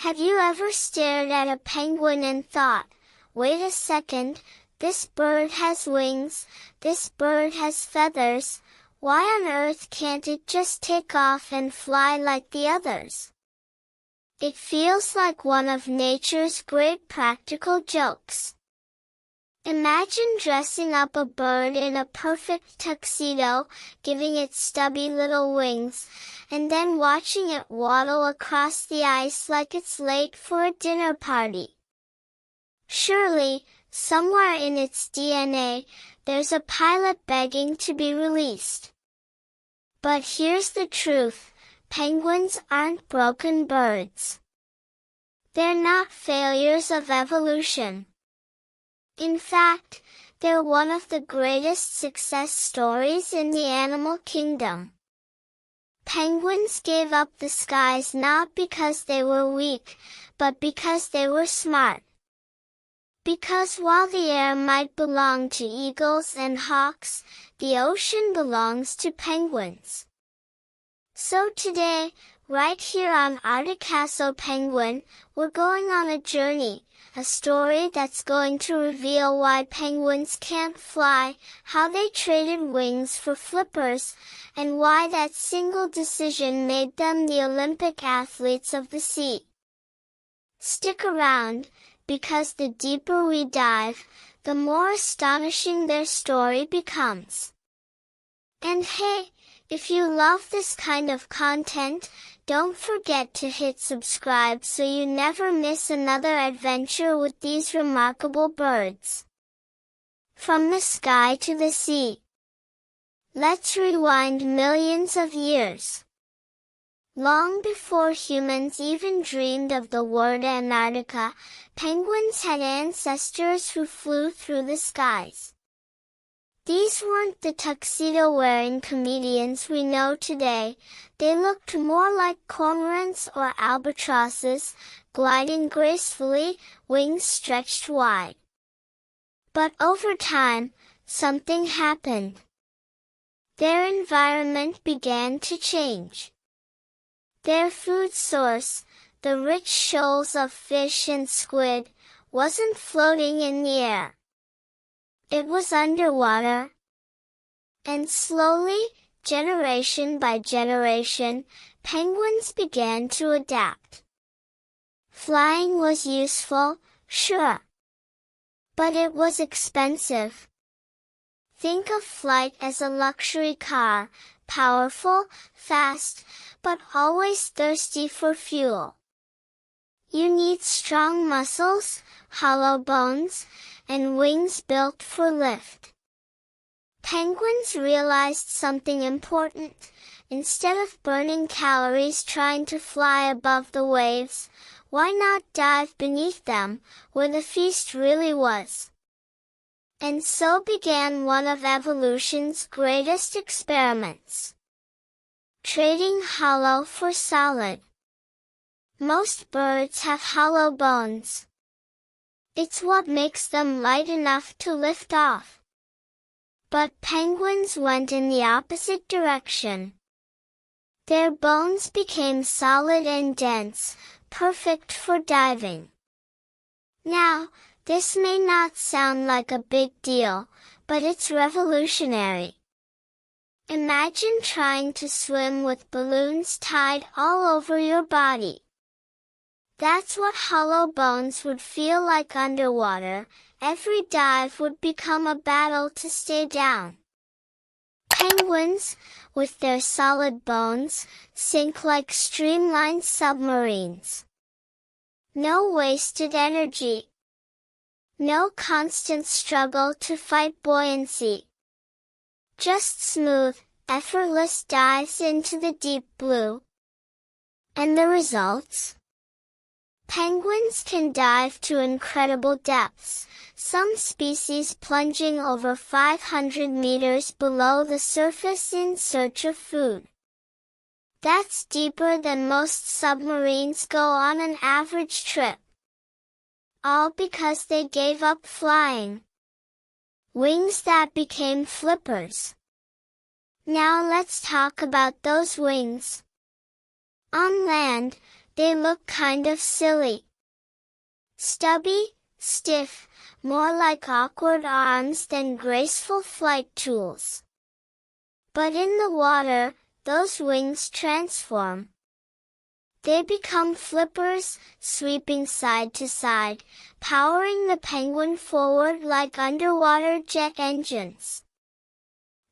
Have you ever stared at a penguin and thought, wait a second, this bird has wings, this bird has feathers, why on earth can't it just take off and fly like the others? It feels like one of nature's great practical jokes. Imagine dressing up a bird in a perfect tuxedo, giving it stubby little wings, and then watching it waddle across the ice like it's late for a dinner party. Surely, somewhere in its DNA, there's a pilot begging to be released. But here's the truth, penguins aren't broken birds. They're not failures of evolution. In fact, they're one of the greatest success stories in the animal kingdom. Penguins gave up the skies not because they were weak, but because they were smart. Because while the air might belong to eagles and hawks, the ocean belongs to penguins. So today, right here on Articasso Penguin, we're going on a journey, a story that's going to reveal why penguins can't fly, how they traded wings for flippers, and why that single decision made them the Olympic athletes of the sea. Stick around, because the deeper we dive, the more astonishing their story becomes. And hey, if you love this kind of content, don't forget to hit subscribe so you never miss another adventure with these remarkable birds. From the sky to the sea. Let's rewind millions of years. Long before humans even dreamed of the word Antarctica, penguins had ancestors who flew through the skies. These weren't the tuxedo-wearing comedians we know today, they looked more like cormorants or albatrosses, gliding gracefully, wings stretched wide. But over time, something happened. Their environment began to change. Their food source, the rich shoals of fish and squid, wasn't floating in the air. It was underwater. And slowly, generation by generation, penguins began to adapt. Flying was useful, sure. But it was expensive. Think of flight as a luxury car, powerful, fast, but always thirsty for fuel. You need strong muscles, hollow bones, and wings built for lift. Penguins realized something important. Instead of burning calories trying to fly above the waves, why not dive beneath them, where the feast really was? And so began one of evolution's greatest experiments. Trading hollow for solid. Most birds have hollow bones. It's what makes them light enough to lift off. But penguins went in the opposite direction. Their bones became solid and dense, perfect for diving. Now, this may not sound like a big deal, but it's revolutionary. Imagine trying to swim with balloons tied all over your body. That's what hollow bones would feel like underwater. Every dive would become a battle to stay down. Penguins, with their solid bones, sink like streamlined submarines. No wasted energy. No constant struggle to fight buoyancy. Just smooth, effortless dives into the deep blue. And the results? Penguins can dive to incredible depths, some species plunging over 500 meters below the surface in search of food. That's deeper than most submarines go on an average trip. All because they gave up flying. Wings that became flippers. Now let's talk about those wings. On land, They look kind of silly. Stubby, stiff, more like awkward arms than graceful flight tools. But in the water, those wings transform. They become flippers, sweeping side to side, powering the penguin forward like underwater jet engines.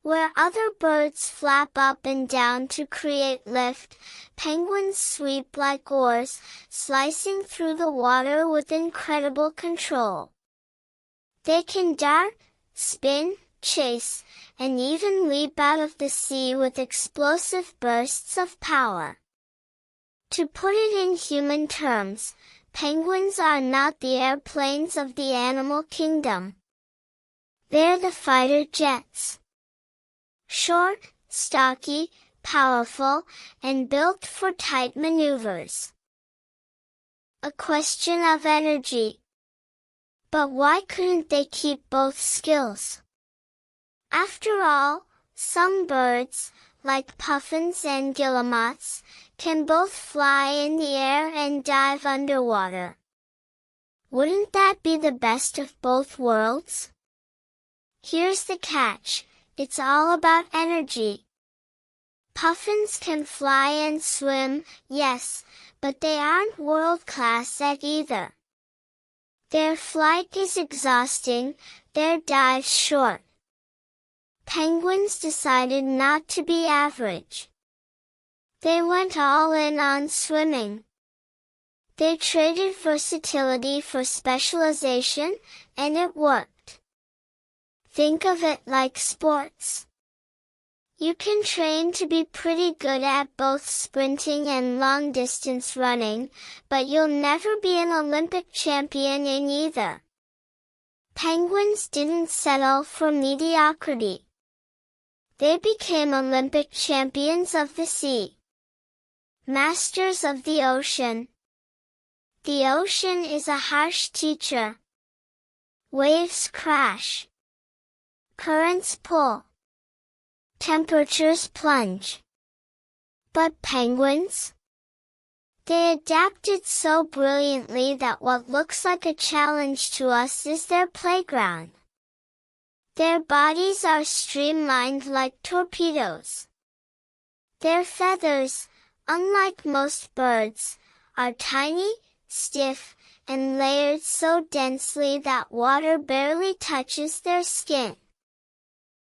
Where other birds flap up and down to create lift, penguins sweep like oars, slicing through the water with incredible control. They can dart, spin, chase, and even leap out of the sea with explosive bursts of power. To put it in human terms, penguins are not the airplanes of the animal kingdom. They're the fighter jets. Short, stocky, powerful, and built for tight maneuvers. A question of energy. But why couldn't they keep both skills? After all, some birds, like puffins and guillemots, can both fly in the air and dive underwater. Wouldn't that be the best of both worlds? Here's the catch. It's all about energy. Puffins can fly and swim, yes, but they aren't world-class at either. Their flight is exhausting, their dives short. Penguins decided not to be average. They went all in on swimming. They traded versatility for specialization, and it worked. Think of it like sports. You can train to be pretty good at both sprinting and long-distance running, but you'll never be an Olympic champion in either. Penguins didn't settle for mediocrity. They became Olympic champions of the sea. Masters of the ocean. The ocean is a harsh teacher. Waves crash. Currents pull. Temperatures plunge. But penguins? They adapted so brilliantly that what looks like a challenge to us is their playground. Their bodies are streamlined like torpedoes. Their feathers, unlike most birds, are tiny, stiff, and layered so densely that water barely touches their skin.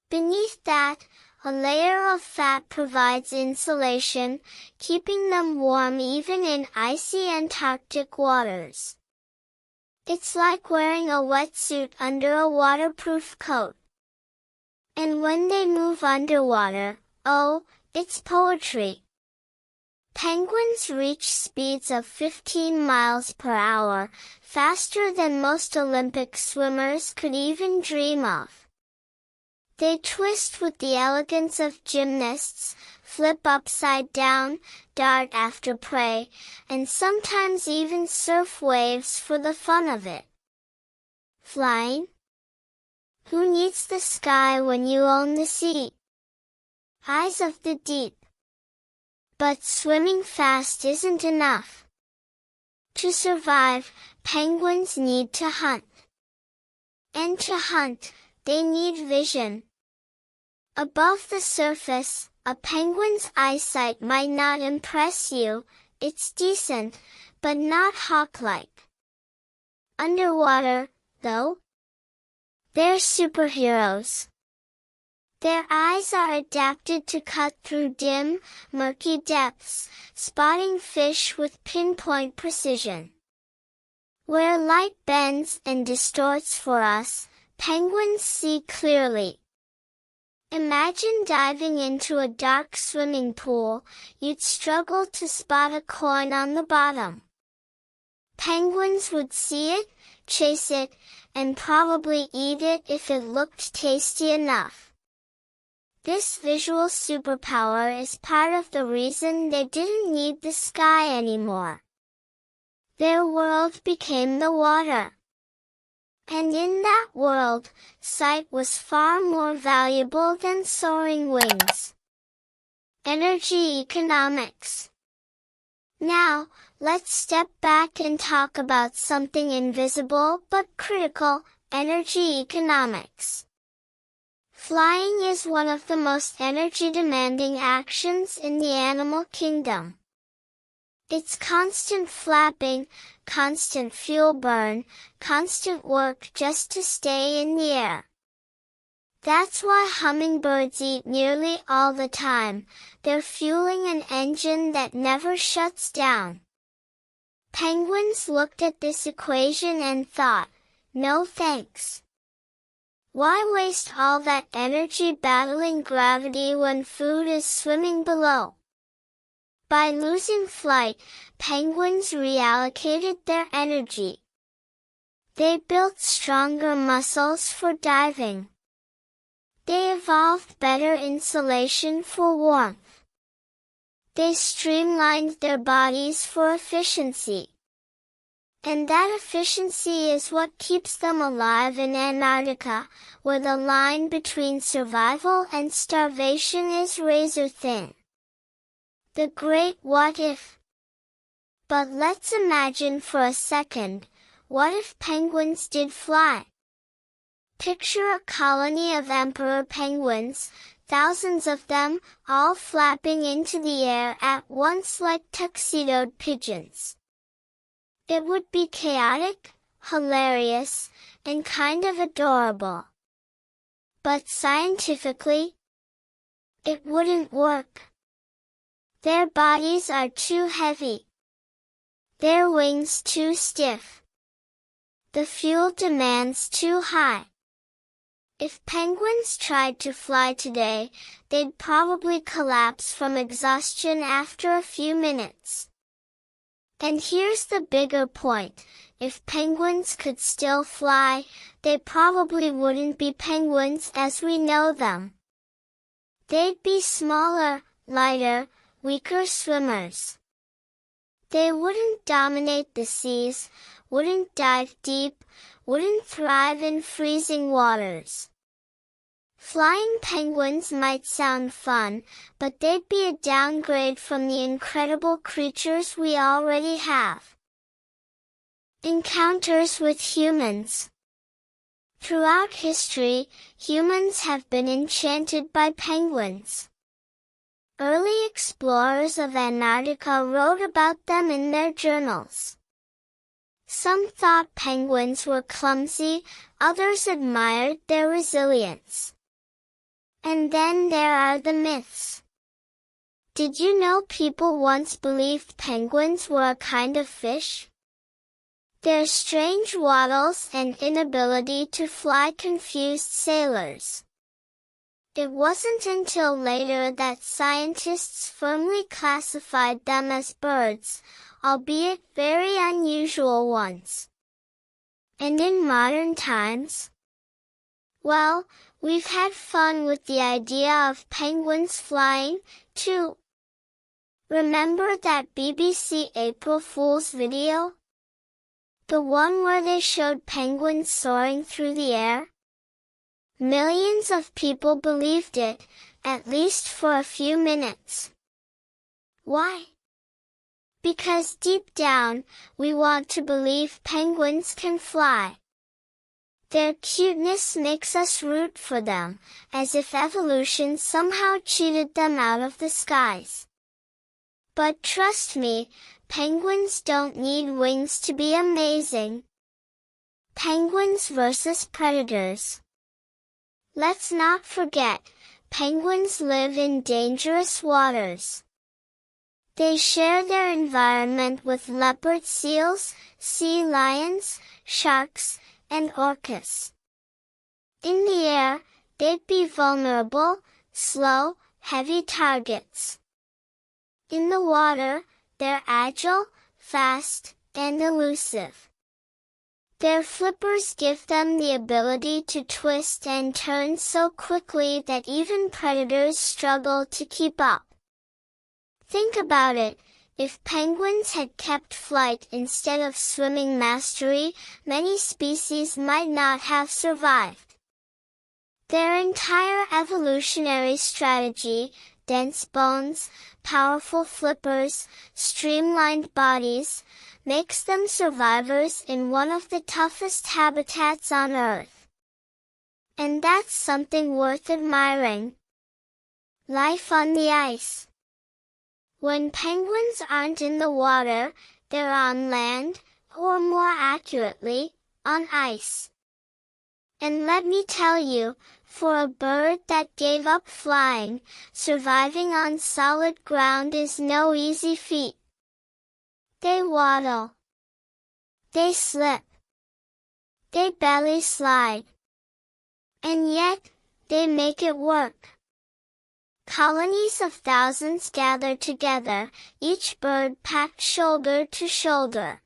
Beneath that, a layer of fat provides insulation, keeping them warm even in icy Antarctic waters. It's like wearing a wetsuit under a waterproof coat. And when they move underwater, oh, it's poetry. Penguins reach speeds of 15 miles per hour, faster than most Olympic swimmers could even dream of. They twist with the elegance of gymnasts, flip upside down, dart after prey, and sometimes even surf waves for the fun of it. Flying? Who needs the sky when you own the sea? Eyes of the deep. But swimming fast isn't enough. To survive, penguins need to hunt. And to hunt, they need vision. Above the surface, a penguin's eyesight might not impress you, it's decent, but not hawk-like. Underwater, though? They're superheroes. Their eyes are adapted to cut through dim, murky depths, spotting fish with pinpoint precision. Where light bends and distorts for us, penguins see clearly. Imagine diving into a dark swimming pool, you'd struggle to spot a coin on the bottom. Penguins would see it, chase it, and probably eat it if it looked tasty enough. This visual superpower is part of the reason they didn't need the sky anymore. Their world became the water. And in that world, sight was far more valuable than soaring wings. Energy economics. Now, let's step back and talk about something invisible but critical, energy economics. Flying is one of the most energy-demanding actions in the animal kingdom. It's constant flapping, constant fuel burn, constant work just to stay in the air. That's why hummingbirds eat nearly all the time. They're fueling an engine that never shuts down. Penguins looked at this equation and thought, no thanks. Why waste all that energy battling gravity when food is swimming below? By losing flight, penguins reallocated their energy. They built stronger muscles for diving. They evolved better insulation for warmth. They streamlined their bodies for efficiency. And that efficiency is what keeps them alive in Antarctica, where the line between survival and starvation is razor thin. The great what if. But let's imagine for a second, what if penguins did fly? Picture a colony of emperor penguins, thousands of them, all flapping into the air at once like tuxedoed pigeons. It would be chaotic, hilarious, and kind of adorable. But scientifically, it wouldn't work. Their bodies are too heavy. Their wings too stiff. The fuel demands too high. If penguins tried to fly today, they'd probably collapse from exhaustion after a few minutes. And here's the bigger point, if penguins could still fly, they probably wouldn't be penguins as we know them. They'd be smaller, lighter, weaker swimmers. They wouldn't dominate the seas, wouldn't dive deep, wouldn't thrive in freezing waters. Flying penguins might sound fun, but they'd be a downgrade from the incredible creatures we already have. Encounters with humans. Throughout history, humans have been enchanted by penguins. Early explorers of Antarctica wrote about them in their journals. Some thought penguins were clumsy, others admired their resilience. And then there are the myths. Did you know people once believed penguins were a kind of fish? Their strange waddles and inability to fly confused sailors. It wasn't until later that scientists firmly classified them as birds, albeit very unusual ones. And in modern times? Well, we've had fun with the idea of penguins flying, too. Remember that BBC April Fool's video? The one where they showed penguins soaring through the air? Millions of people believed it, at least for a few minutes. Why? Because deep down, we want to believe penguins can fly. Their cuteness makes us root for them, as if evolution somehow cheated them out of the skies. But trust me, penguins don't need wings to be amazing. Penguins versus predators. Let's not forget, penguins live in dangerous waters. They share their environment with leopard seals, sea lions, sharks, and orcas. In the air, they'd be vulnerable, slow, heavy targets. In the water, they're agile, fast, and elusive. Their flippers give them the ability to twist and turn so quickly that even predators struggle to keep up. Think about it. If penguins had kept flight instead of swimming mastery, many species might not have survived. Their entire evolutionary strategy, dense bones, powerful flippers, streamlined bodies, makes them survivors in one of the toughest habitats on Earth. And that's something worth admiring. Life on the ice. When penguins aren't in the water, they're on land, or more accurately, on ice. And let me tell you, for a bird that gave up flying, surviving on solid ground is no easy feat. They waddle. They slip. They belly slide. And yet, they make it work. Colonies of thousands gather together, each bird packed shoulder to shoulder.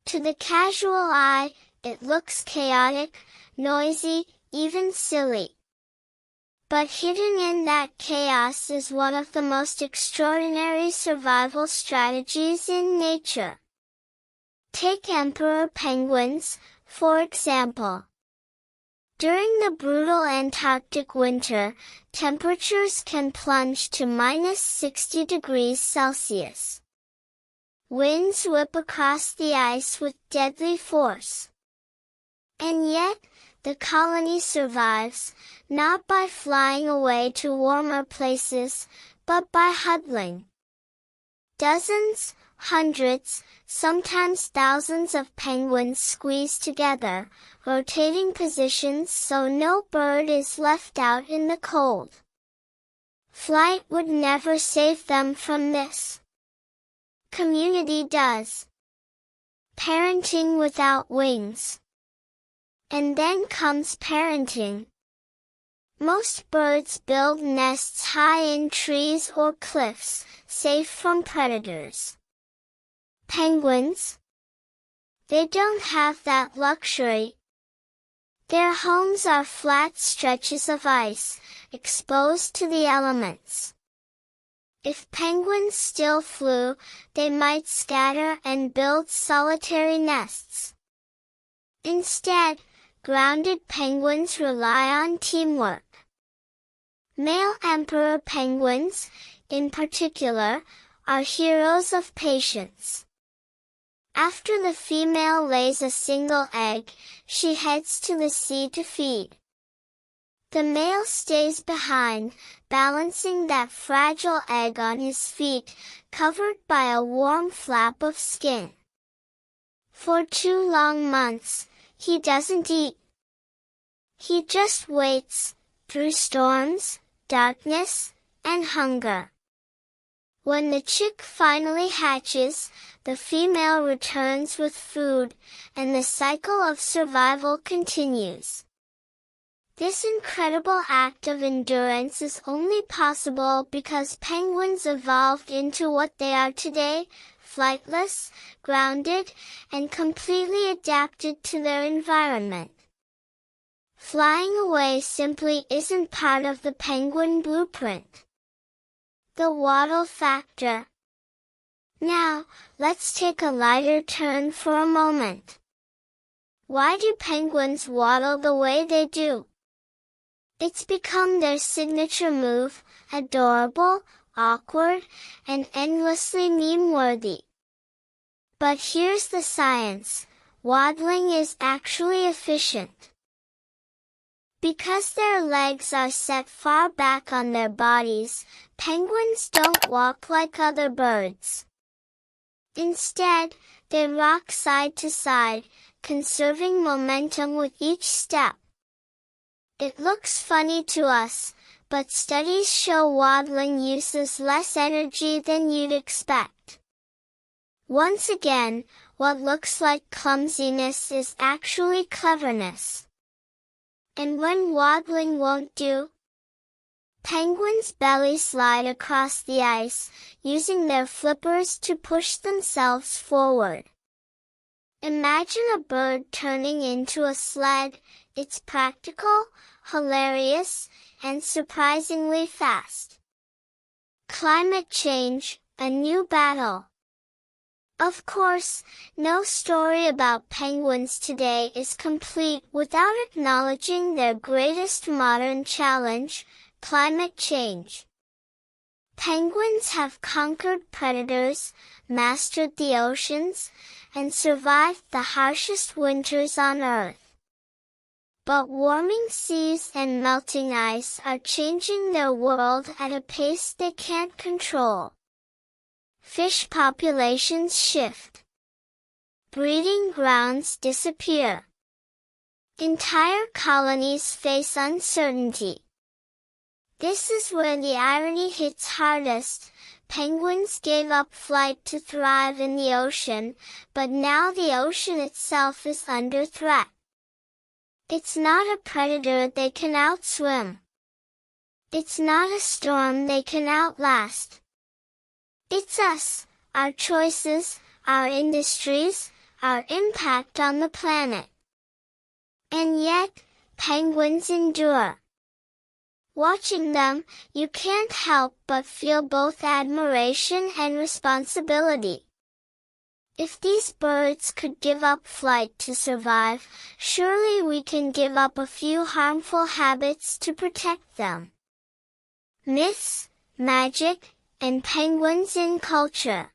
To the casual eye, it looks chaotic, noisy, even silly. But hidden in that chaos is one of the most extraordinary survival strategies in nature. Take emperor penguins, for example. During the brutal Antarctic winter, temperatures can plunge to -60 degrees Celsius. Winds whip across the ice with deadly force. And yet, the colony survives, not by flying away to warmer places, but by huddling. Dozens, hundreds, sometimes thousands of penguins squeeze together, rotating positions so no bird is left out in the cold. Flight would never save them from this. Community does. Parenting without wings. And then comes parenting. Most birds build nests high in trees or cliffs, safe from predators. Penguins? They don't have that luxury. Their homes are flat stretches of ice, exposed to the elements. If penguins still flew, they might scatter and build solitary nests. Instead, grounded penguins rely on teamwork. Male emperor penguins, in particular, are heroes of patience. After the female lays a single egg, she heads to the sea to feed. The male stays behind, balancing that fragile egg on his feet, covered by a warm flap of skin. For 2 long months, he doesn't eat. He just waits, through storms, darkness, and hunger. When the chick finally hatches, the female returns with food, and the cycle of survival continues. This incredible act of endurance is only possible because penguins evolved into what they are today, flightless, grounded, and completely adapted to their environment. Flying away simply isn't part of the penguin blueprint. The waddle factor. Now, let's take a lighter turn for a moment. Why do penguins waddle the way they do? It's become their signature move, adorable, awkward, and endlessly meme-worthy. But here's the science. Waddling is actually efficient. Because their legs are set far back on their bodies, penguins don't walk like other birds. Instead, they rock side to side, conserving momentum with each step. It looks funny to us, but studies show waddling uses less energy than you'd expect. Once again, what looks like clumsiness is actually cleverness. And when waddling won't do, penguins belly slide across the ice, using their flippers to push themselves forward. Imagine a bird turning into a sled. It's practical, hilarious, and surprisingly fast. Climate change, a new battle. Of course, no story about penguins today is complete without acknowledging their greatest modern challenge, climate change. Penguins have conquered predators, mastered the oceans, and survived the harshest winters on Earth. But warming seas and melting ice are changing their world at a pace they can't control. Fish populations shift. Breeding grounds disappear. Entire colonies face uncertainty. This is where the irony hits hardest. Penguins gave up flight to thrive in the ocean, but now the ocean itself is under threat. It's not a predator they can outswim. It's not a storm they can outlast. It's us, our choices, our industries, our impact on the planet. And yet, penguins endure. Watching them, you can't help but feel both admiration and responsibility. If these birds could give up flight to survive, surely we can give up a few harmful habits to protect them. Myths, magic, and penguins in culture.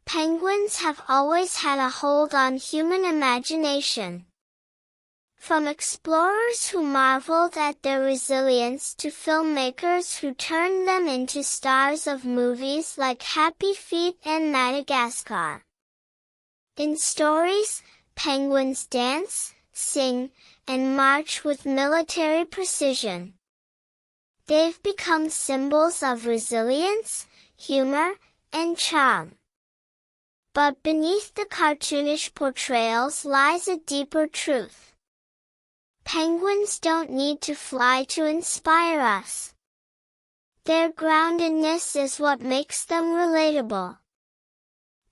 Penguins have always had a hold on human imagination. From explorers who marveled at their resilience to filmmakers who turned them into stars of movies like Happy Feet and Madagascar. In stories, penguins dance, sing, and march with military precision. They've become symbols of resilience, humor, and charm. But beneath the cartoonish portrayals lies a deeper truth. Penguins don't need to fly to inspire us. Their groundedness is what makes them relatable.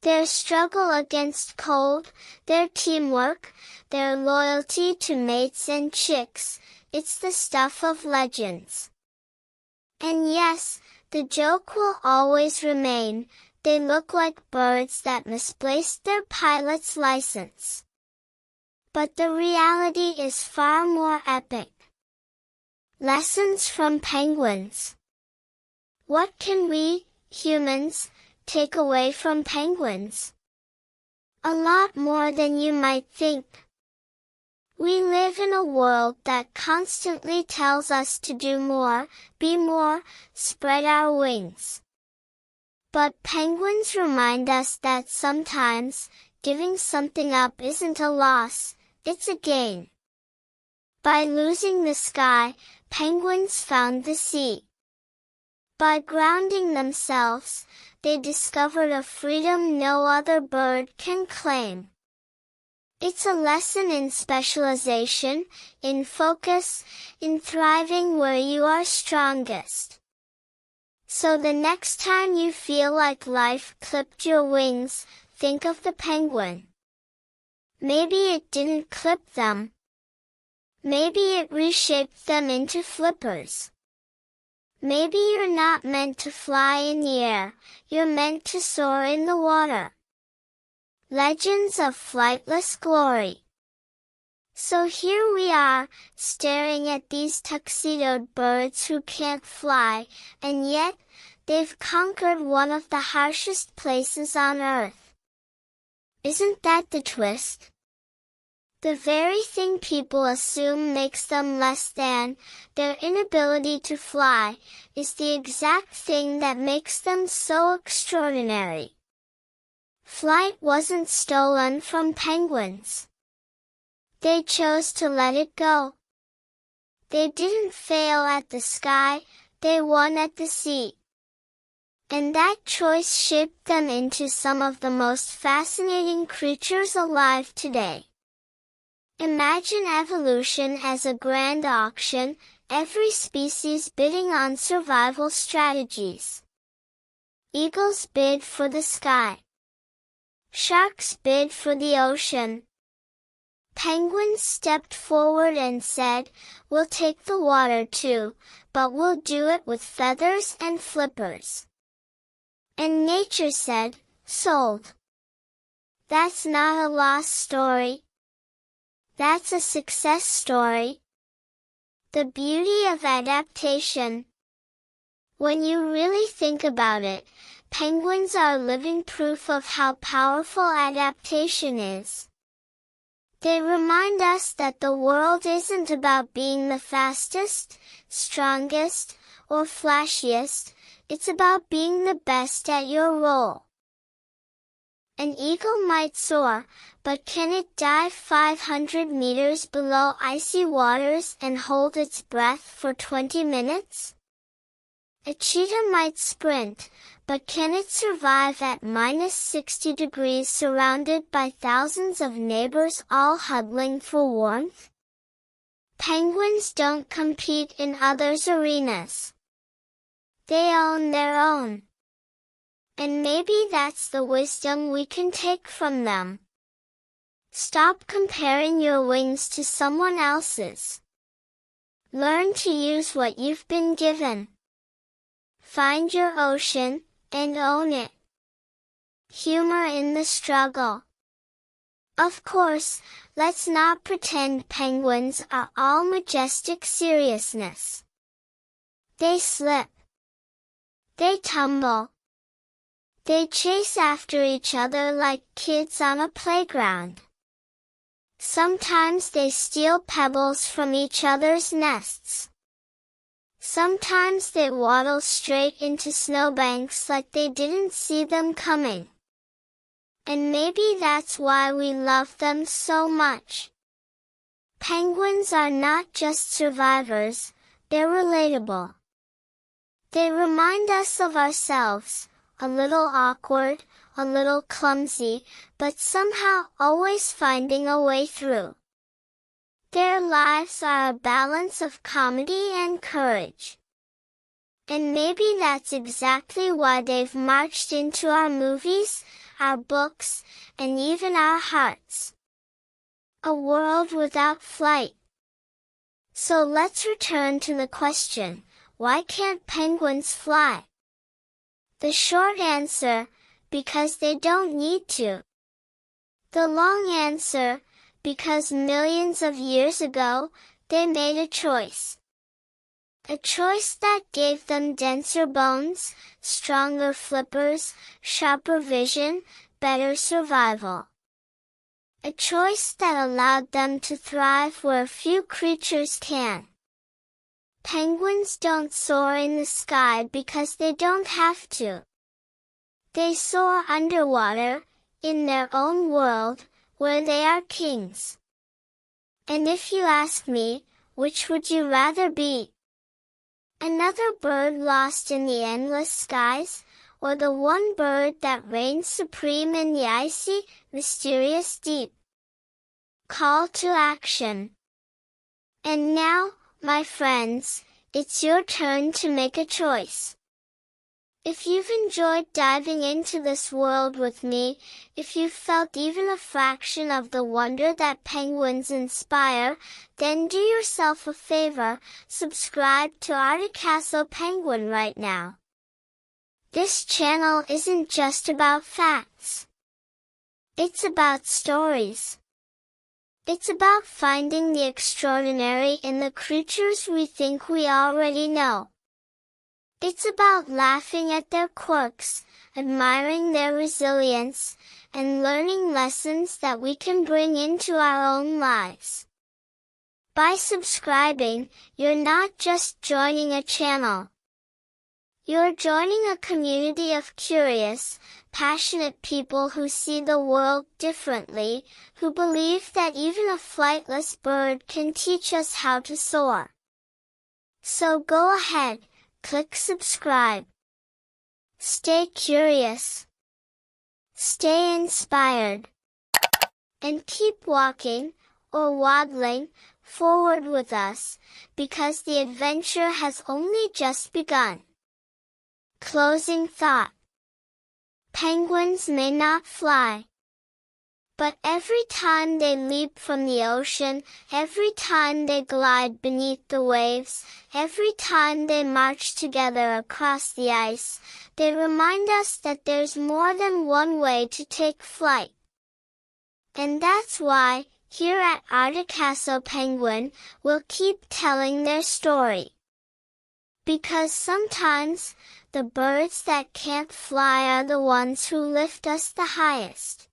Their struggle against cold, their teamwork, their loyalty to mates and chicks, it's the stuff of legends. And yes, the joke will always remain, they look like birds that misplaced their pilot's license. But the reality is far more epic. Lessons from penguins. What can we, humans, take away from penguins? A lot more than you might think. We live in a world that constantly tells us to do more, be more, spread our wings. But penguins remind us that sometimes, giving something up isn't a loss, it's a gain. By losing the sky, penguins found the sea. By grounding themselves, they discovered a freedom no other bird can claim. It's a lesson in specialization, in focus, in thriving where you are strongest. So the next time you feel like life clipped your wings, think of the penguin. Maybe it didn't clip them. Maybe it reshaped them into flippers. Maybe you're not meant to fly in the air, you're meant to soar in the water. Legends of flightless glory. So here we are, staring at these tuxedoed birds who can't fly, and yet, they've conquered one of the harshest places on Earth. Isn't that the twist? The very thing people assume makes them less than, their inability to fly, is the exact thing that makes them so extraordinary. Flight wasn't stolen from penguins. They chose to let it go. They didn't fail at the sky, they won at the sea. And that choice shaped them into some of the most fascinating creatures alive today. Imagine evolution as a grand auction, every species bidding on survival strategies. Eagles bid for the sky. Sharks bid for the ocean. Penguins stepped forward and said, "We'll take the water too, but we'll do it with feathers and flippers." And nature said, "Sold." That's not a lost story. That's a success story. The beauty of adaptation. When you really think about it, penguins are living proof of how powerful adaptation is. They remind us that the world isn't about being the fastest, strongest, or flashiest, it's about being the best at your role. An eagle might soar, but can it dive 500 meters below icy waters and hold its breath for 20 minutes? A cheetah might sprint, but can it survive at -60 degrees surrounded by thousands of neighbors all huddling for warmth? Penguins don't compete in others' arenas. They own their own. And maybe that's the wisdom we can take from them. Stop comparing your wings to someone else's. Learn to use what you've been given. Find your ocean, and own it. Humor in the struggle. Of course, let's not pretend penguins are all majestic seriousness. They slip. They tumble. They chase after each other like kids on a playground. Sometimes they steal pebbles from each other's nests. Sometimes they waddle straight into snowbanks like they didn't see them coming. And maybe that's why we love them so much. Penguins are not just survivors, they're relatable. They remind us of ourselves, a little awkward, a little clumsy, but somehow always finding a way through. Their lives are a balance of comedy and courage. And maybe that's exactly why they've marched into our movies, our books, and even our hearts. A world without flight. So let's return to the question, why can't penguins fly? The short answer, because they don't need to. The long answer, because millions of years ago, they made a choice. A choice that gave them denser bones, stronger flippers, sharper vision, better survival. A choice that allowed them to thrive where few creatures can. Penguins don't soar in the sky because they don't have to. They soar underwater, in their own world, where they are kings. And if you ask me, which would you rather be? Another bird lost in the endless skies, or the one bird that reigns supreme in the icy, mysterious deep? Call to action. And now, my friends, it's your turn to make a choice. If you've enjoyed diving into this world with me, if you've felt even a fraction of the wonder that penguins inspire, then do yourself a favor, subscribe to Articasso Penguin right now. This channel isn't just about facts. It's about stories. It's about finding the extraordinary in the creatures we think we already know. It's about laughing at their quirks, admiring their resilience, and learning lessons that we can bring into our own lives. By subscribing, you're not just joining a channel. You're joining a community of curious, passionate people who see the world differently, who believe that even a flightless bird can teach us how to soar. So go ahead. Click subscribe. Stay curious. Stay inspired. And keep walking, or waddling, forward with us, because the adventure has only just begun. Closing thought. Penguins may not fly. But every time they leap from the ocean, every time they glide beneath the waves, every time they march together across the ice, they remind us that there's more than one way to take flight. And that's why, here at Articasso Penguin, we'll keep telling their story. Because sometimes, the birds that can't fly are the ones who lift us the highest.